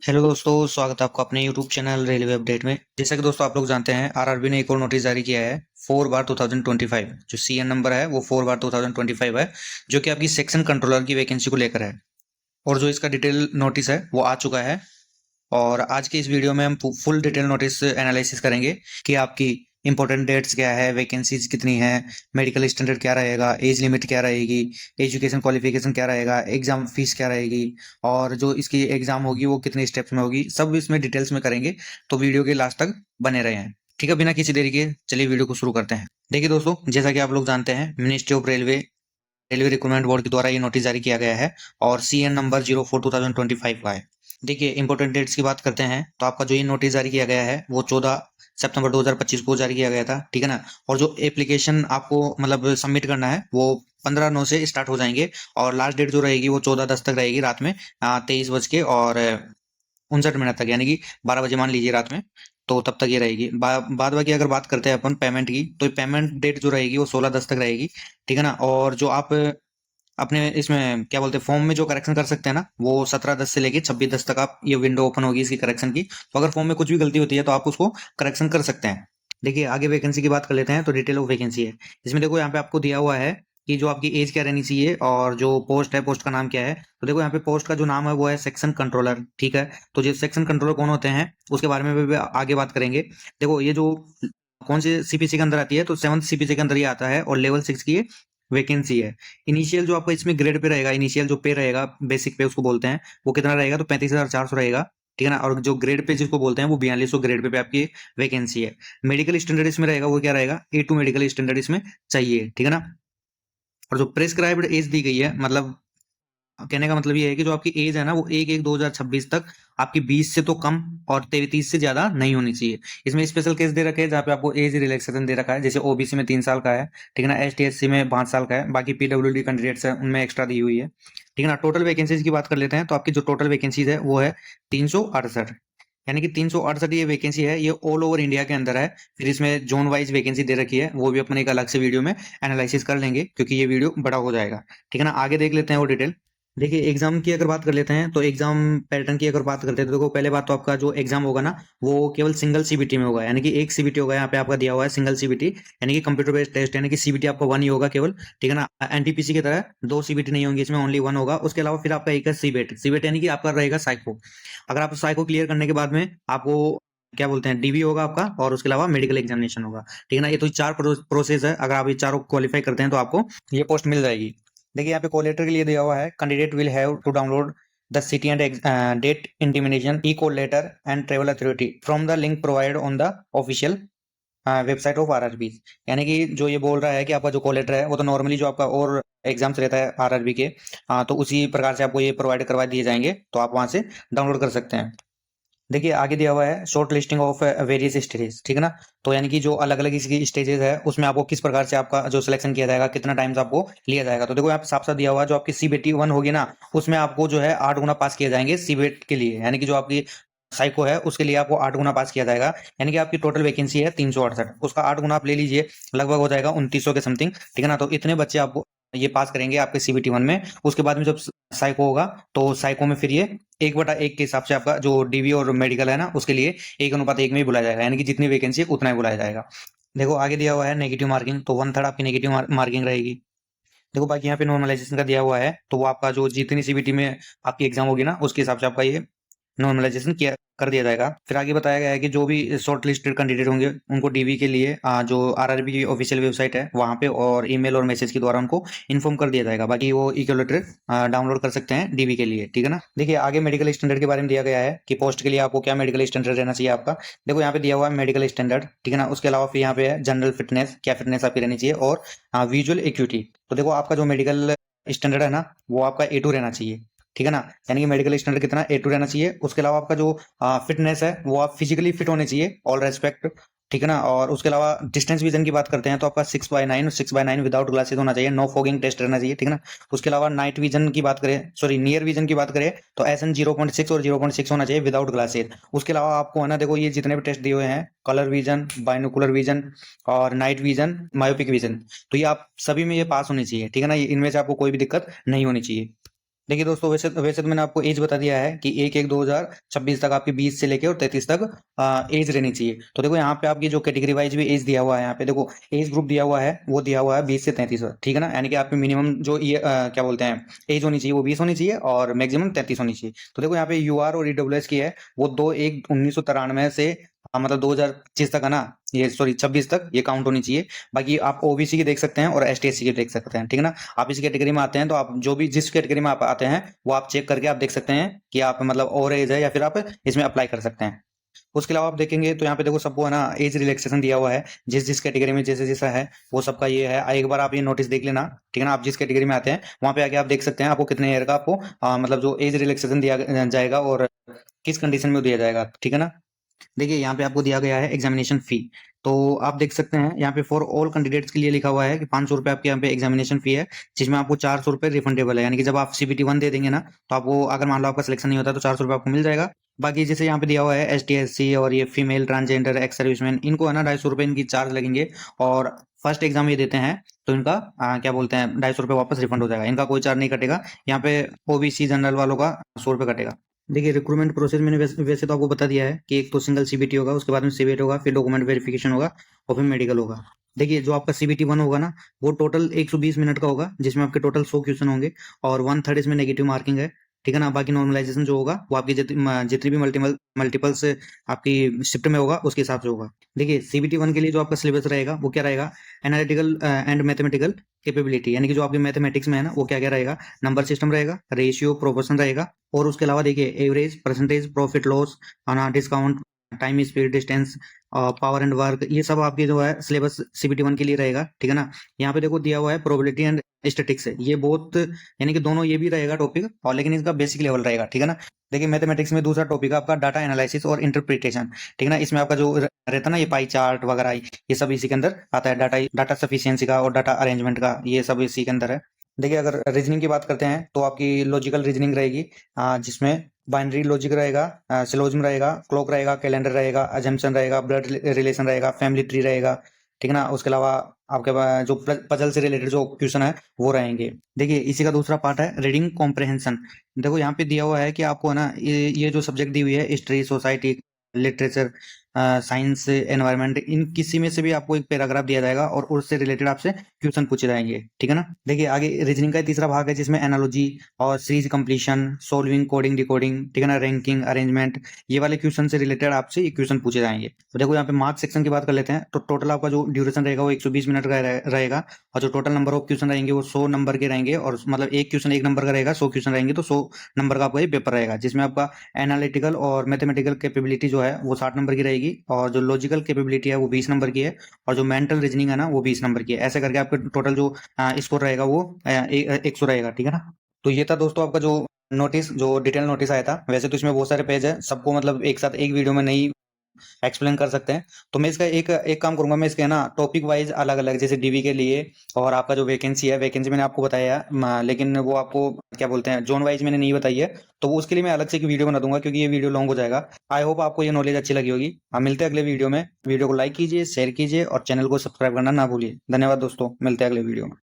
Hello दोस्तों, स्वागत है आपका अपने यूट्यूब चैनल रेलवे अपडेट में। जैसा कि दोस्तों आप लोग जानते हैं, आरआरबी ने एक और नोटिस जारी किया है 4/2025। जो सीएन नंबर है वो 4/2025 है, जो कि आपकी सेक्शन कंट्रोलर की वैकेंसी को लेकर है। और जो इसका डिटेल नोटिस है वो आ चुका है। और आज के इस वीडियो में हम फुल डिटेल नोटिस एनालिसिस करेंगे कि आपकी इंपॉर्टेंट डेट्स क्या है, वैकेंसीज कितनी है, मेडिकल स्टैंडर्ड क्या रहेगा, एज लिमिट क्या रहेगी, एजुकेशन क्वालिफिकेशन क्या रहेगा, एग्जाम फीस क्या रहेगी, और जो इसकी एग्जाम होगी वो कितने स्टेप्स में होगी, सब इसमें डिटेल्स में करेंगे। तो वीडियो के लास्ट तक बने रहे हैं। ठीक है, बिना किसी देरी के चलिए वीडियो को शुरू करते हैं। देखिए दोस्तों, जैसा कि आप लोग जानते हैं, ministry of railway recruitment board के द्वारा ये नोटिस जारी किया गया है और सीएन नंबर 04/2025 का है। देखिए, इंपॉर्टेंट डेट्स की बात करते हैं तो आपका जो ये नोटिस जारी किया गया है वो 14 सितंबर 2025 को जारी किया गया था। ठीक है ना। और जो एप्लीकेशन आपको मतलब सबमिट करना है वो 15/9 से स्टार्ट हो जाएंगे। और लास्ट डेट जो रहेगी वो 14/10 तक रहेगी, रात में 23:59 तक, यानी कि 12 बजे मान लीजिए रात में। तो तब तक ये रहेगी। बाद बाकी अगर बात करते हैं अपन पेमेंट की, तो पेमेंट डेट जो रहेगी वो 16/10 तक रहेगी। ठीक है ना। और जो आप अपने इसमें क्या बोलते हैं फॉर्म में जो करेक्शन कर सकते हैं ना, वो 17/10 से लेके 26/10 तक आप ये विंडो ओपन होगी इसकी करेक्शन की। तो अगर फॉर्म में कुछ भी गलती होती है तो आप उसको करेक्शन कर सकते हैं। देखिए, आगे वैकेंसी की बात कर लेते हैं। तो डिटेल ऑफ वैकेंसी है इसमें, देखो यहाँ पे आपको दिया हुआ है कि जो आपकी एज क्या रहनी चाहिए और जो पोस्ट है, पोस्ट का नाम क्या है। तो देखो यहाँ पे पोस्ट का जो नाम है वो है सेक्शन कंट्रोलर। ठीक है। तो जो सेक्शन कंट्रोलर कौन होते हैं उसके बारे में भी आगे बात करेंगे। देखो, ये जो कौन से सीपीसी के अंदर आती है, तो 7th सीपीसी के अंदर ये आता है और लेवल 6 की वैकेंसी है। इनिशियल जो आपका इसमें ग्रेड पे रहेगा, इनिशियल जो पे रहेगा, बेसिक पे उसको बोलते हैं, वो कितना रहेगा, तो 35,400 रहेगा। ठीक है ना। और जो ग्रेड पे जिसको बोलते हैं वो 4200 ग्रेड पे आपकी वैकेंसी है। मेडिकल स्टैंडर्ड इसमें रहेगा वो क्या रहेगा, A2 मेडिकल स्टैंडर्ड इसमें चाहिए। ठीक है ना। और जो प्रेस्क्राइब्ड एज दी गई है, मतलब कहने का मतलब ये है कि जो आपकी एज है ना वो 1/1/2026 तक आपकी 20 से तो कम और 33 से ज्यादा नहीं होनी चाहिए। इसमें स्पेशल केस दे रखे हैं जहाँ पे आपको एज रिलैक्सेशन दे रखा है, जैसे ओबीसी में 3 साल का है। ठीक है ना। ST SC में 5 साल का है। बाकी पीडब्ल्यूडी कैंडिडेट्स है उनमें एक्स्ट्रा दी हुई है। ठीक है ना। टोटल वैकेंसीज की बात कर लेते हैं तो आपकी जो टोटल वैकेंसीज है वो है 368। यानी कि 368 ये वैकेंसी है, ये ऑल ओवर इंडिया के अंदर है। फिर इसमें जोन वाइज वैकेंसी दे रखी है, वो भी अपन एक अलग से वीडियो में एनालिसिस कर लेंगे क्योंकि ये वीडियो बड़ा हो जाएगा। ठीक है ना। आगे देख लेते हैं वो डिटेल। देखिए, एग्जाम की अगर बात कर लेते हैं तो एग्जाम पैटर्न की अगर बात करते हैं तो देखो, पहले बात तो आपका जो एग्जाम होगा ना वो केवल सिंगल सीबीटी में होगा, यानी कि एक सीबीटी होगा। यहाँ पे आपका दिया हुआ है सिंगल सीबीटी, यानी कि कंप्यूटर बेस्ड टेस्ट, यानी कि सीबीटी आपका वन ही होगा केवल। ठीक है ना। एनटीपीसी की तरह दो सीबीटी नहीं होंगी, इसमें ओनली वन होगा। उसके अलावा फिर आपका एक है सीबेट। सीबेट यानी कि आपका रहेगा साइको। अगर आप साइको क्लियर करने के बाद में आपको क्या बोलते हैं डीबी होगा आपका, और उसके अलावा मेडिकल एग्जामिनेशन होगा। ठीक है ना। ये तो चार प्रोसेस है, अगर आप ये चारों क्वालिफाई करते हैं तो आपको ये पोस्ट मिल जाएगी। देखिए, यहाँ पे कोलेटर के लिए दिया हुआ है, candidate will have to download the city and date intimation e call letter and travel authority from the link provided on the official website of RRB. यानी कि जो ये बोल रहा है कि आपका जो कोलेटर है वो तो नॉर्मली जो आपका और एग्जाम्स रहता है आरआरबी के, तो उसी प्रकार से आपको ये प्रोवाइड करवा दिए जाएंगे, तो आप वहां से डाउनलोड कर सकते हैं। देखिए, आगे दिया हुआ है short listing of various stages. ठीक है ना। तो यानी कि जो अलग अलग इसकी स्टेजेस है उसमें आपको किस प्रकार से आपका जो सिलेक्शन किया जाएगा, कितना टाइम्स आपको लिया जाएगा। तो देखो यहाँ पे साफ साफ दिया हुआ है, जो आपकी सीबीटी 1 होगी ना उसमें आपको जो है 8 गुना पास किए जाएंगे सीबेट के लिए, यानी कि जो आपकी साइको है उसके लिए आपको 8 गुना पास किया जाएगा। यानी कि आपकी टोटल वैकेंसी है 368, उसका 8 गुना आप ले लीजिए, लगभग हो जाएगा 2900 के समथिंग। ठीक है ना। तो इतने बच्चे आपको ये पास करेंगे आपके सीबीटी 1 में। उसके बाद में जब साइको होगा तो साइको में फिर ये 1/1 के हिसाब से आपका जो डीबी और मेडिकल है ना उसके लिए 1:1 में ही बुलाया जाएगा, यानी कि जितनी वैकेंसी है उतना ही बुलाया जाएगा। देखो, आगे दिया हुआ है नेगेटिव मार्किंग, तो 1/3 आपकी नेगेटिव मार्किंग रहेगी। देखो, बाकी यहाँ पे नॉर्मलाइजेशन का दिया हुआ है, तो वो आपका जो जितनी सीबीटी में आपकी एग्जाम होगी ना उसके हिसाब से आपका ये नॉर्मलाइजेशन किया कर दिया जाएगा। फिर आगे बताया गया है कि जो भी शॉर्ट लिस्टेड कैंडिडेट होंगे उनको डीबी के लिए जो आरआरबी की ऑफिशियल वेबसाइट है वहां पे और ईमेल और मैसेज के द्वारा उनको इन्फॉर्म कर दिया जाएगा। बाकी वो इक्वलेटर डाउनलोड कर सकते हैं डीबी के लिए। ठीक है ना। देखिए, आगे मेडिकल स्टैंडर्ड के बारे में दिया गया है कि पोस्ट के लिए आपको क्या मेडिकल स्टैंडर्ड रहना चाहिए आपका। देखो, यहाँ पे दिया हुआ है मेडिकल स्टैंडर्ड। ठीक है ना। उसके अलावा फिर यहाँ पे है जनरल फिटनेस, क्या फिटनेस आपकी रहनी चाहिए, और विजुअल एक्यूटी। तो देखो, आपका जो मेडिकल स्टैंडर्ड है ना वो आपका A2 रहना चाहिए। ठीक है ना। यानी कि मेडिकल स्टैंडर्ड कितना A2 रहना चाहिए। उसके अलावा आपका जो फिटनेस है वो आप फिजिकली फिट होने चाहिए, ऑल रेस्पेक्ट। ठीक है ना। और उसके अलावा डिस्टेंस विजन की बात करते हैं तो आपका 6/9 विदाउट ग्लासेस होना चाहिए, नो फॉगिंग टेस्ट रहना चाहिए। ठीक है ना। उसके अलावा नाइट विजन की बात करें, सॉरी नियर विजन की बात करें, तो SN 0.6 और 0.6 होना चाहिए विदाउट ग्लासेस। उसके अलावा आपको है ना, देखो ये जितने भी टेस्ट दिए हुए हैं, कलर विजन, बाइनोकुलर विजन और नाइट विजन, मायोपिक विजन, तो ये आप सभी में ये पास होनी चाहिए। ठीक है ना। इनमें से आपको कोई भी दिक्कत नहीं होनी चाहिए। देखिए दोस्तों, वैसे वैसे तो मैंने आपको एज बता दिया है कि 1/1/2026 तक आपकी 20 से लेके और 33 तक एज रहनी चाहिए। तो देखो यहाँ पे आपकी जो कैटेगरी वाइज भी एज दिया हुआ है, यहाँ पे देखो एज ग्रुप दिया हुआ है, वो दिया हुआ है 20 से 33, ठीक है ना। यानी कि आपकी मिनिमम जो ये क्या बोलते हैं एज होनी चाहिए वो 20 होनी चाहिए और मैक्सिमम 33 होनी चाहिए। तो देखो यहाँ पे यूआर और ईडब्ल्यूएस की है वो 2/1/1993 से मतलब 2025 तक है ना, ये सॉरी 26 तक ये काउंट होनी चाहिए। बाकी आप ओबीसी की देख सकते हैं और एसटी एससी की देख सकते हैं, ठीक है ना। आप इस कैटेगरी में आते हैं तो आप जो भी जिस कैटेगरी में आप आते हैं वो आप चेक करके आप देख सकते हैं कि आप मतलब ओवर एज है या फिर आप इसमें अप्लाई कर सकते हैं। उसके अलावा आप देखेंगे तो यहाँ पे देखो सबको है ना एज रिलैक्सेशन दिया हुआ है, जिस जिस कैटेगरी में जैसे जैसा है वो सबका ये है। एक बार आप ये नोटिस देख लेना, ठीक है ना। आप जिस कैटेगरी में आते हैं वहां पे आके आप देख सकते हैं आपको कितने ईयर का आपको मतलब जो एज रिलैक्सेशन दिया जाएगा और किस कंडीशन में दिया जाएगा, ठीक है ना। देखिए यहाँ पे आपको दिया गया है एग्जामिनेशन फी। तो आप देख सकते हैं यहाँ पे फॉर ऑल कैंडिडेट्स के लिए लिखा हुआ है कि 500 रुपये आपके यहाँ पे एग्जामिनेशन फी है, जिसमें आपको 400 रुपये रिफंडेबल है। यानी कि जब आप CBT 1 दे देंगे ना तो आपको अगर मान लो आपका सिलेक्शन नहीं होता तो 400 रुपये आपको मिल जाएगा। बाकी जैसे यहाँ पे दिया हुआ है ST SC और ये फीमेल ट्रांसजेंडर एक्स सर्विसमैन, इनको है ना 250 रुपये इनकी चार्ज लगेंगे। और फर्स्ट एग्जाम ये देते हैं तो इनका क्या बोलते हैं 250 रुपये वापस रिफंड हो जाएगा, इनका कोई चार्ज नहीं कटेगा। यहाँ पे ओबीसी जनरल वालों का 100 रुपये कटेगा। देखिए रिक्रूटमेंट प्रोसेस मैंने वैसे तो आपको बता दिया है कि एक तो सिंगल CBT होगा, उसके बाद में CBT होगा, फिर डॉक्यूमेंट वेरिफिकेशन होगा और फिर मेडिकल होगा। देखिए जो आपका CBT 1 होगा ना वो टोटल 120 मिनट का होगा, जिसमें आपके टोटल 100 क्वेश्चन होंगे और 1/3 इसमें नेगेटिव मार्किंग है, ठीक है ना। बाकी नॉर्मलाइजेशन जो होगा वो आपकी जितनी भी मल्टीपल्स आपकी शिफ्ट में होगा उसके हिसाब से होगा। देखिए CBT 1 के लिए जो आपका सिलेबस रहेगा वो क्या रहेगा, एनालिटिकल एंड मैथमेटिकल कैपेबिलिटी, यानी कि जो आपके मैथमेटिक्स में है ना वो क्या क्या रहेगा, नंबर सिस्टम रहेगा, रेशियो प्रोपोर्शन रहेगा। और उसके अलावा देखिए average, percentage, profit loss, discount, time, speed, distance, power and work, ये सब आपके जो है सिलेबस CBT 1 के लिए रहेगा, ठीक है ना। यहाँ पे देखो दिया हुआ है प्रोबेबिलिटी एंड स्टेटिक्स है, ये बहुत यानी कि दोनों ये भी रहेगा टॉपिक और लेकिन इसका बेसिक लेवल रहेगा, ठीक है ना। देखिए मैथमेटिक्स में दूसरा टॉपिक है आपका डाटा एनालिसिस और इंटरप्रिटेशन, ठीक है ना। इसमें आपका जो रहता है ना ये पाई चार्ट वगैरह ये सब इसी के अंदर आता है, डाटा डाटा सफिशियंसी का और डाटा अरेंजमेंट का, ये सब इसी के अंदर है। देखिए अगर रीजनिंग की बात करते हैं तो आपकी लॉजिकल रीजनिंग रहेगी, जिसमें बाइनरी लॉजिक रहेगा, सिलोजिज्म रहेगा, क्लॉक रहेगा, कैलेंडर रहेगा, अजम्पशन रहेगा, ब्लड रिलेशन रहेगा, फैमिली ट्री रहेगा, ठीक है ना। उसके अलावा आपके पास जो पजल से रिलेटेड जो क्वेश्चन है वो रहेंगे। देखिए इसी का दूसरा पार्ट है रीडिंग कॉम्प्रहेंशन। देखो यहाँ पे दिया हुआ है कि आपको है ना ये जो सब्जेक्ट दी हुई है history, society, literature, science, environment, इन किसी में से भी आपको एक पैराग्राफ दिया जाएगा और उससे रिलेटेड आपसे क्वेश्चन पूछे जाएंगे, ठीक है ना। देखिए आगे रीजनिंग का तीसरा भाग है जिसमें एनालॉजी और series completion, solving, coding, decoding, ठीक है ना, रैंकिंग, अरेंजमेंट, ये वाले क्वेश्चन से रिलेटेड आपसे ये क्वेश्चन पूछे जाएंगे। तो देखो यहाँ पे मार्क्स सेक्शन की बात कर लेते हैं तो टोटल आपका जो ड्यूरेशन रहेगा वो 120 मिनट का रहेगा और जो टोटल नंबर ऑफ क्वेश्चन रहेंगे वो 100 नंबर के रहेंगे और मतलब एक क्वेश्चन 1 नंबर का रहेगा, 100 क्वेश्चन रहेंगे तो 100 नंबर का आपका ये पेपर रहेगा, जिसमें आपका एनालिटिकल और मैथमेटिकल कैपेबिलिटी जो है वो 60 नंबर की रहेगी और जो लॉजिकल कैपेबिलिटी है वो 20 नंबर की है और जो मेंटल रीजनिंग है ना वो 20 नंबर की है। ऐसे करके आपका टोटल जो स्कोर रहेगा वो 100 रहेगा, ठीक है ना। तो ये था दोस्तों आपका जो नोटिस, जो डिटेल नोटिस आया था। वैसे तो इसमें बहुत सारे पेज है, सबको मतलब एक साथ एक वीडियो में नहीं एक्सप्लेन कर सकते हैं, तो मैं इसका एक एक काम करूंगा, मैं इसके ना टॉपिक वाइज अलग अलग जैसे डीवी के लिए और आपका जो वैकेंसी है, वैकेंसी मैंने आपको बताया है, लेकिन वो आपको क्या बोलते हैं जोन वाइज मैंने नहीं बताई है, तो वो उसके लिए मैं अलग से एक वीडियो बना दूंगा क्योंकि ये वीडियो लॉन्ग हो जाएगा। आई होप आपको ये नॉलेज अच्छी लगी होगी। हम मिलते हैं अगले वीडियो में, वीडियो को लाइक कीजिए, शेयर कीजिए और चैनल को सब्सक्राइब करना ना भूलिए। धन्यवाद दोस्तों, मिलते हैं अगले वीडियो में।